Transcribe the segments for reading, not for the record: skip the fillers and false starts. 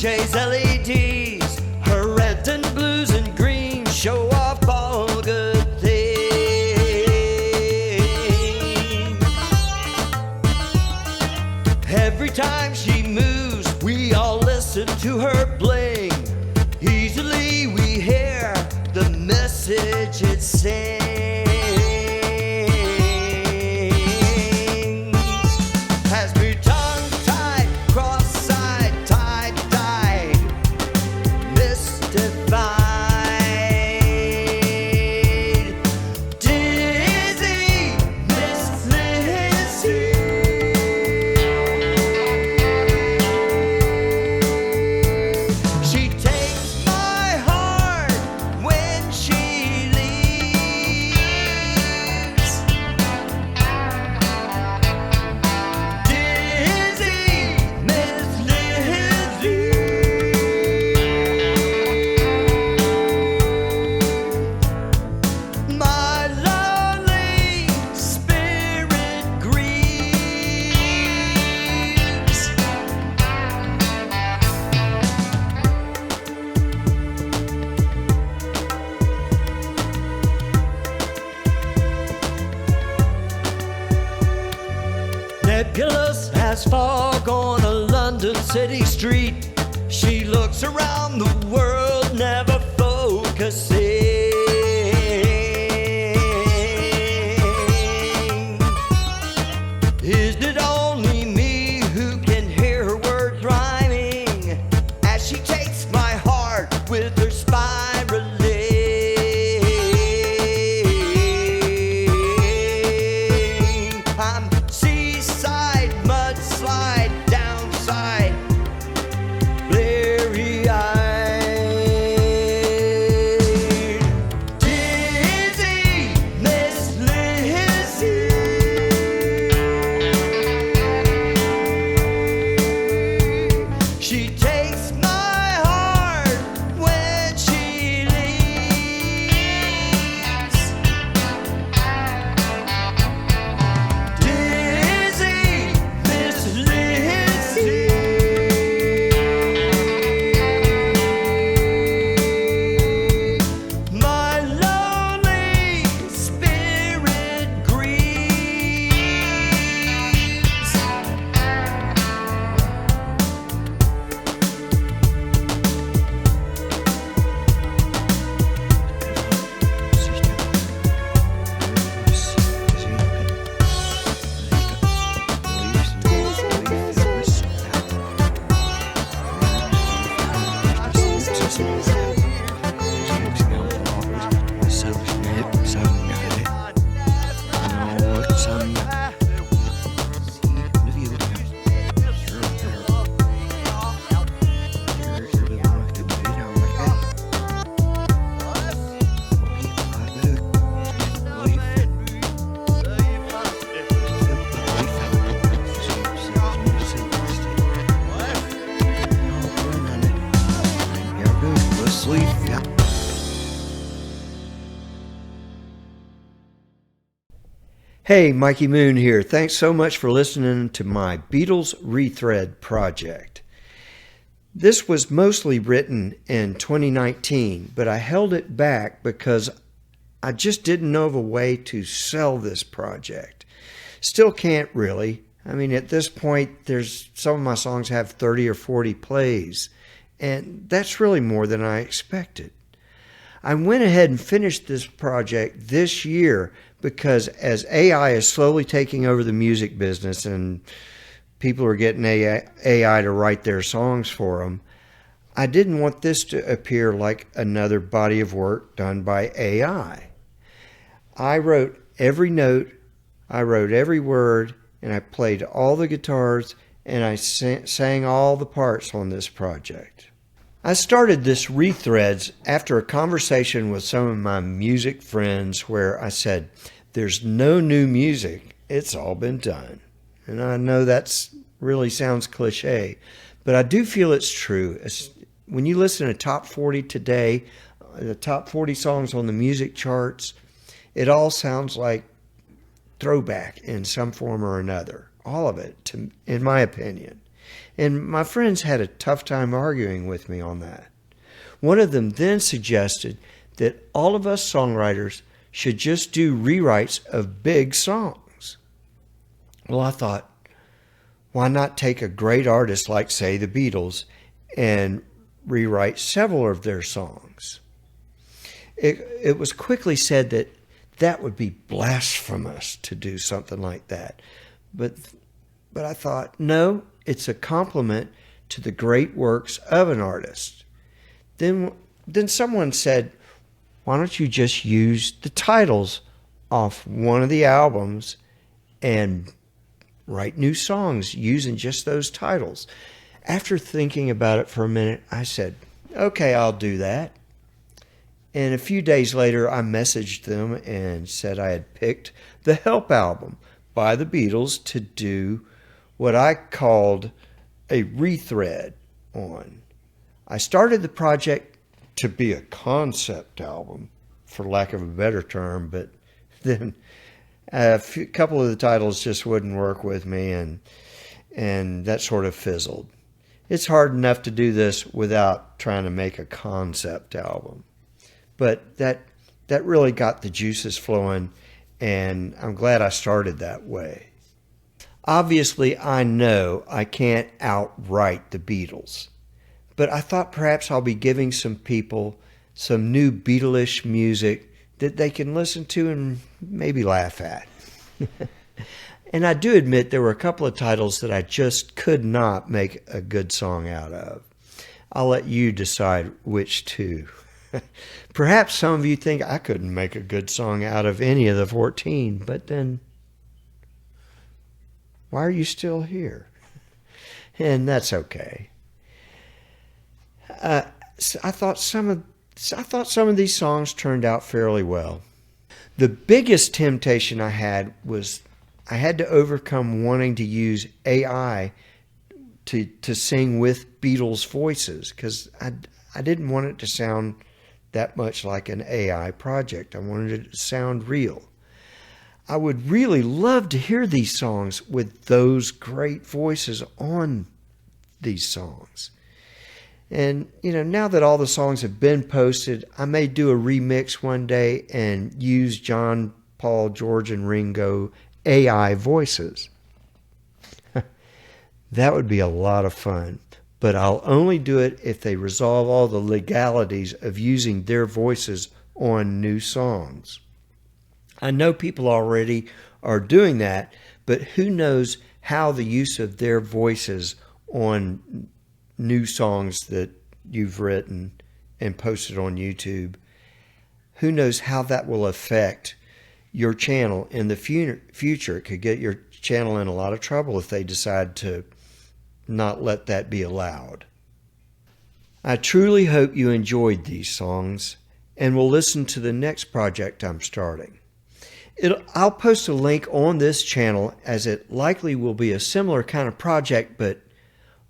DJs, LEDs, her red and blues and green show off all good things. Every time she moves, we all listen to her bling. Easily we hear the message it sings. Has me tongue-tied, cross-eyed, tie-dyed, mystified. Dizzy, Miss Lizzy. She takes my heart when she leaves. Dizzy, Miss Lizzy. My lonely spirit grieves. Nebulous as fog on a London city street. She looks around the world, never focusing. Is it only me who can hear her words rhyming as she takes my heart with her spiraling? I'm seaside, mudslide, downside, bleary-eyed. Dizzy, Miss Lizzy. She takes my heart when she leaves. Dizzy, Miss Lizzy. My lonely spirit grieves. Hey, Mikey Moon here. Thanks so much for listening to my Beatles Rethread project. This was mostly written in 2019, but I held it back because I just didn't know of a way to sell this project. Still can't really. I mean, at this point, some of my songs have 30 or 40 plays, and that's really more than I expected. I went ahead and finished this project this year because as AI is slowly taking over the music business and people are getting AI to write their songs for them, I didn't want this to appear like another body of work done by AI. I wrote every note, I wrote every word, and I played all the guitars, and I sang all the parts on this project. I started this Rethreads after a conversation with some of my music friends where I said, there's no new music, it's all been done. And I know that's really sounds cliche, but I do feel it's true. When you listen to top 40 today, the top 40 songs on the music charts, it all sounds like throwback in some form or another. All of it, in my opinion. And my friends had a tough time arguing with me on that. One of them then suggested that all of us songwriters should just do rewrites of big songs. Well, I thought, why not take a great artist like, say, the Beatles and rewrite several of their songs? It was quickly said that that would be blasphemous to do something like that. But I thought, no, it's a compliment to the great works of an artist. Then someone said, why don't you just use the titles off one of the albums and write new songs using just those titles? After thinking about it for a minute, I said, okay, I'll do that. And a few days later, I messaged them and said I had picked the Help album by the Beatles to do what I called a rethread on. I started the project to be a concept album, for lack of a better term, but then a couple of the titles just wouldn't work with me, and that sort of fizzled. It's hard enough to do this without trying to make a concept album. But that really got the juices flowing, and I'm glad I started that way. Obviously, I know I can't outright the Beatles, but I thought perhaps I'll be giving some people some new Beatlish music that they can listen to and maybe laugh at. And I do admit there were a couple of titles that I just could not make a good song out of. I'll let you decide which two. Perhaps some of you think I couldn't make a good song out of any of the 14, but then why are you still here? And that's okay. I thought some of these songs turned out fairly well. The biggest temptation I had was I had to overcome wanting to use AI to sing with Beatles voices, because I didn't want it to sound that much like an AI project. I wanted it to sound real. I would really love to hear these songs with those great voices on these songs. And, now that all the songs have been posted, I may do a remix one day and use John, Paul, George, and Ringo AI voices. That would be a lot of fun. But I'll only do it if they resolve all the legalities of using their voices on new songs. I know people already are doing that, but who knows how the use of their voices on new songs that you've written and posted on YouTube, who knows how that will affect your channel in the future. It could get your channel in a lot of trouble if they decide to not let that be allowed. I truly hope you enjoyed these songs and will listen to the next project I'm starting. I'll post a link on this channel, as it likely will be a similar kind of project, but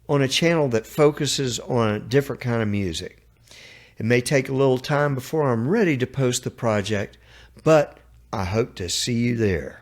on a channel that focuses on a different kind of music. It may take a little time before I'm ready to post the project, but I hope to see you there.